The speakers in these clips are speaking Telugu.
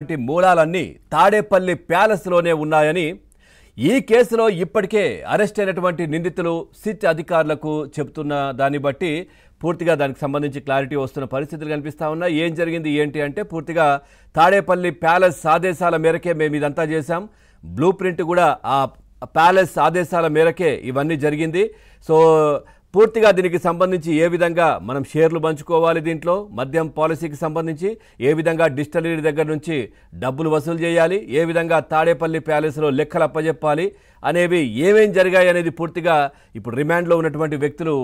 మూలాలన్నీ తాడేపల్లి ప్యాలెస్లోనే ఉన్నాయని ఈ కేసులో ఇప్పటికే అరెస్ట్ అయినటువంటి నిందితులు సిట్ అధికారులకు చెబుతున్న దాన్ని బట్టి పూర్తిగా దానికి సంబంధించి క్లారిటీ వస్తున్న పరిస్థితులు కనిపిస్తా ఉన్నాయి. ఏం జరిగింది ఏంటి అంటే పూర్తిగా తాడేపల్లి ప్యాలెస్ ఆదేశాల మేరకే మేము ఇదంతా చేశాం. బ్లూ ప్రింట్ కూడా ఆ ప్యాలెస్ ఆదేశాల మేరకే ఇవన్నీ జరిగింది. సో పూర్తిగా దీనికి సంబంధించి ఏ విధంగా మనం షేర్లు పంచుకోవాలి, దీంట్లో మద్యం పాలసీకి సంబంధించి ఏ విధంగా డిస్టిలరీ దగ్గర నుంచి డబ్బులు వసూలు చేయాలి, ఏ విధంగా తాడేపల్లి ప్యాలెస్లో లెక్కలు అప్పజెప్పాలి అనేవి ఏమేం జరిగాయి అనేది పూర్తిగా ఇప్పుడు రిమాండ్లో ఉన్నటువంటి వ్యక్తులు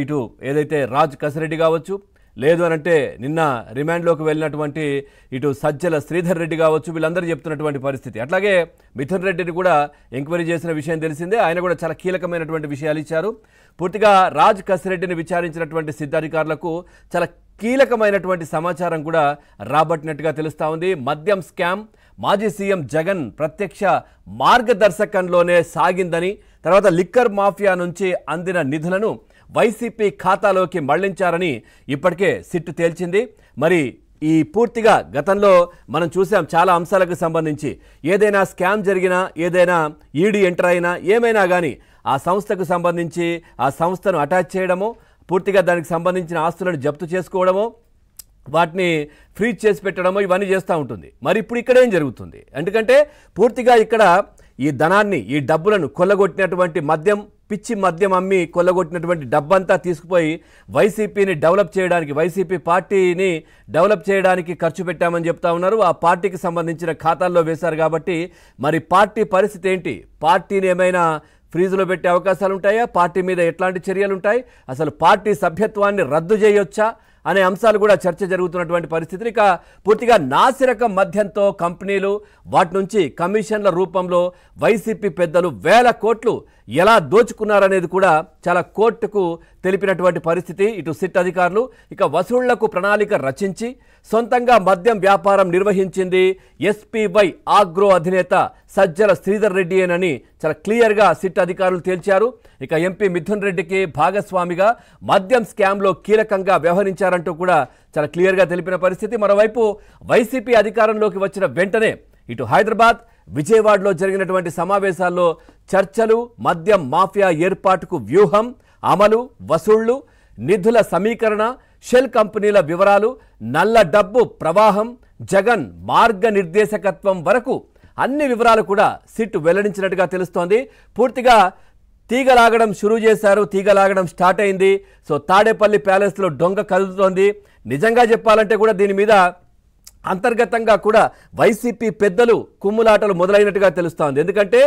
ఇటు ఏదైతే రాజ్ కసిరెడ్డి కావచ్చు, లేదు అనంటే నిన్న రిమాండ్లోకి వెళ్ళినటువంటి ఇటు సజ్జల శ్రీధర్ రెడ్డి కావచ్చు, వీళ్ళందరూ చెప్తున్నటువంటి పరిస్థితి. అట్లాగే మిథున్ రెడ్డిని కూడా ఎంక్వైరీ చేసిన విషయం తెలిసిందే. ఆయన కూడా చాలా కీలకమైనటువంటి విషయాలు ఇచ్చారు. పూర్తిగా రాజ్ కసిరెడ్డిని విచారించినటువంటి సిద్ధాధికారులకు చాలా కీలకమైనటువంటి సమాచారం కూడా రాబట్టినట్టుగా తెలుస్తూ ఉంది. మద్యం స్కామ్ మాజీ సీఎం జగన్ ప్రత్యక్ష మార్గదర్శకంలోనే సాగిందని, తర్వాత లిక్కర్ మాఫియా నుంచి అందిన నిధులను వైసీపీ ఖాతాలోకి మళ్లించారని ఇప్పటికే సిట్ తేల్చింది. మరి ఈ పూర్తిగా గతంలో మనం చూసాం చాలా అంశాలకు సంబంధించి ఏదైనా స్కామ్ జరిగినా, ఏదైనా ఈడీ ఎంటర్ అయినా, ఏమైనా కానీ ఆ సంస్థకు సంబంధించి ఆ సంస్థను అటాచ్ చేయడము, పూర్తిగా దానికి సంబంధించిన ఆస్తులను జప్తు చేసుకోవడము, వాటిని ఫ్రీజ్ చేసి పెట్టడము, ఇవన్నీ చేస్తూ ఉంటుంది. మరి ఇప్పుడు ఇక్కడ ఏం జరుగుతుంది? ఎందుకంటే పూర్తిగా ఇక్కడ ఈ ధనాన్ని, ఈ డబ్బులను కొల్లగొట్టినటువంటి మద్యం, పిచ్చి మద్యం అమ్మి కొల్లగొట్టినటువంటి డబ్బంతా తీసుకుపోయి వైసీపీని డెవలప్ చేయడానికి, వైసీపీ పార్టీని డెవలప్ చేయడానికి ఖర్చు పెట్టామని చెప్తా ఉన్నారు. ఆ పార్టీకి సంబంధించిన ఖాతాల్లో వేశారు. కాబట్టి మరి పార్టీ పరిస్థితి ఏంటి? పార్టీని ఏమైనా ఫ్రీజులో పెట్టే అవకాశాలు ఉంటాయా? పార్టీ మీద ఎట్లాంటి చర్యలు ఉంటాయి? అసలు పార్టీ సభ్యత్వాన్ని రద్దు చేయొచ్చా అనే అంశాలు కూడా చర్చ జరుగుతున్నటువంటి పరిస్థితులు. ఇక పూర్తిగా నాసిరకం మద్యంతో కంపెనీలు, వాటి నుంచి కమిషన్ల రూపంలో వైసీపీ పెద్దలు వేల కోట్లు ఎలా దోచుకున్నారనేది కూడా చాలా కోర్టుకు తెలిపినటువంటి పరిస్థితి. ఇటు సిట్ అధికారులు ఇక వసూళ్లకు ప్రణాళిక రచించి సొంతంగా మద్యం వ్యాపారం నిర్వహించింది ఎస్పీవై ఆగ్రో అధినేత సజ్జల శ్రీధర్ రెడ్డి అని చాలా క్లియర్గా సిట్ అధికారులు తేల్చారు. ఇక ఎంపీ మిథున్ రెడ్డికి భాగస్వామిగా మద్యం స్కామ్లో కీలకంగా వ్యవహరించారంటూ కూడా చాలా క్లియర్గా తెలిపిన పరిస్థితి. మరోవైపు వైసీపీ అధికారంలోకి వచ్చిన వెంటనే ఇటు హైదరాబాద్, విజయవాడలో జరిగినటువంటి సమావేశాల్లో చర్చలు, మద్యం మాఫియా ఏర్పాటుకు వ్యూహం, అమలు, వసూళ్లు, నిధుల సమీకరణ, షెల్ కంపెనీల వివరాలు, నల్ల డబ్బు ప్రవాహం, జగన్ మార్గనిర్దేశకత్వం వరకు అన్ని వివరాలు కూడా సిట్ వెల్లడించినట్టుగా తెలుస్తోంది. పూర్తిగా తీగలాగడం షురూ చేశారు, తీగలాగడం స్టార్ట్ అయింది. సో తాడేపల్లి ప్యాలెస్లో డొంగ కదులుతోంది. నిజంగా చెప్పాలంటే కూడా దీని మీద అంతర్గతంగా కూడా వైసీపీ పెద్దలు కుమ్ములాటలు మొదలైనట్టుగా తెలుస్తోంది. ఎందుకంటే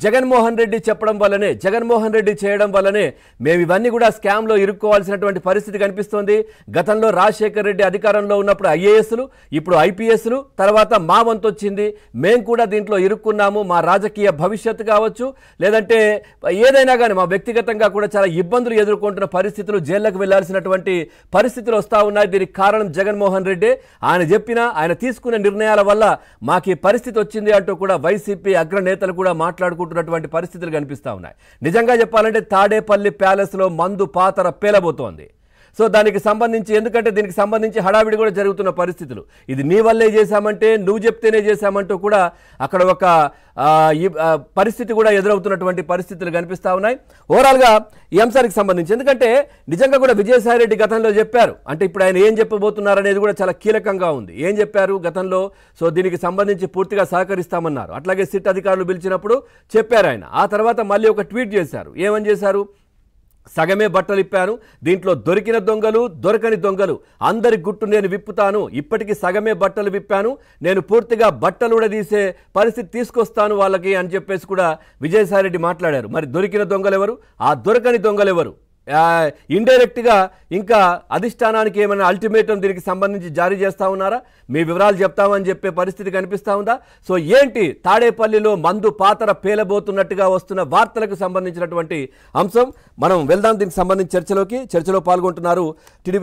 జగన్మోహన్ రెడ్డి చెప్పడం వల్లనే, జగన్మోహన్ రెడ్డి చేయడం వల్లనే మేము ఇవన్నీ కూడా స్కామ్లో ఇరుక్కోవాల్సినటువంటి పరిస్థితి కనిపిస్తోంది. గతంలో రాజశేఖర్ రెడ్డి అధికారంలో ఉన్నప్పుడు ఐఏఎస్లు, ఇప్పుడు ఐపీఎస్లు, తర్వాత మా వంతు వచ్చింది, మేము కూడా దీంట్లో ఇరుక్కున్నాము. మా రాజకీయ భవిష్యత్తు కావచ్చు, లేదంటే ఏదైనా కానీ మా వ్యక్తిగతంగా కూడా చాలా ఇబ్బందులు ఎదుర్కొంటున్న పరిస్థితులు, జైళ్లకు వెళ్లాల్సినటువంటి పరిస్థితులు వస్తూ ఉన్నాయి. దీనికి కారణం జగన్మోహన్ రెడ్డి. ఆయన చెప్పిన, ఆయన తీసుకున్న నిర్ణయాల వల్ల మాకు ఈ పరిస్థితి వచ్చింది అంటూ కూడా వైసీపీ అగ్రనేతలు కూడా మాట్లాడుకుంటున్నటువంటి పరిస్థితులు కనిపిస్తూ ఉన్నాయి. నిజంగా చెప్పాలంటే తాడేపల్లి ప్యాలెస్లో మందు పాతర పేలబోతోంది. సో దానికి సంబంధించి, ఎందుకంటే దీనికి సంబంధించి హడావిడి కూడా జరుగుతున్న పరిస్థితులు, ఇది నీ వల్లే చేశామంటే, నువ్వు చెప్తేనే చేశామంటూ కూడా అక్కడ ఒక పరిస్థితి కూడా ఎదురవుతున్నటువంటి పరిస్థితులు కనిపిస్తూ ఉన్నాయి. ఓవరాల్గా ఈ అంశానికి సంబంధించి, ఎందుకంటే నిజంగా కూడా విజయసాయి రెడ్డి గతంలో చెప్పారు, అంటే ఇప్పుడు ఆయన ఏం చెప్పబోతున్నారు అనేది కూడా చాలా కీలకంగా ఉంది. ఏం చెప్పారు గతంలో? సో దీనికి సంబంధించి పూర్తిగా సహకరిస్తామన్నారు. అట్లాగే సిట్ అధికారులు పిలిచినప్పుడు చెప్పారు ఆయన. ఆ తర్వాత మళ్ళీ ఒక ట్వీట్ చేశారు. ఏమని చేశారు? సగమే బట్టలు ఇప్పాను, దీంట్లో దొరికిన దొంగలు, దొరకని దొంగలు అందరి గుట్టు నేను విప్పుతాను, ఇప్పటికీ సగమే బట్టలు విప్పాను, నేను పూర్తిగా బట్టలు ఉడదీసే పరిస్థితి తీసుకొస్తాను వాళ్ళకి అని చెప్పేసి కూడా విజయసాయి రెడ్డి మాట్లాడారు. మరి దొరికిన దొంగలు ఎవరు? ఆ దొరకని దొంగలు ఎవరు? ఇండైరెక్ట్గా ఇంకా అధిష్టానానికి ఏమైనా అల్టిమేటం దీనికి సంబంధించి జారీ చేస్తూ ఉన్నారా? మీ వివరాలు చెప్తామని చెప్పే పరిస్థితి కనిపిస్తూ ఉందా? సో ఏంటి తాడేపల్లిలో మందు పాతర పేలబోతున్నట్టుగా వస్తున్న వార్తలకు సంబంధించినటువంటి అంశం. మనం వెళ్దాం దీనికి సంబంధించి చర్చలో పాల్గొంటున్నారు టీడీపీ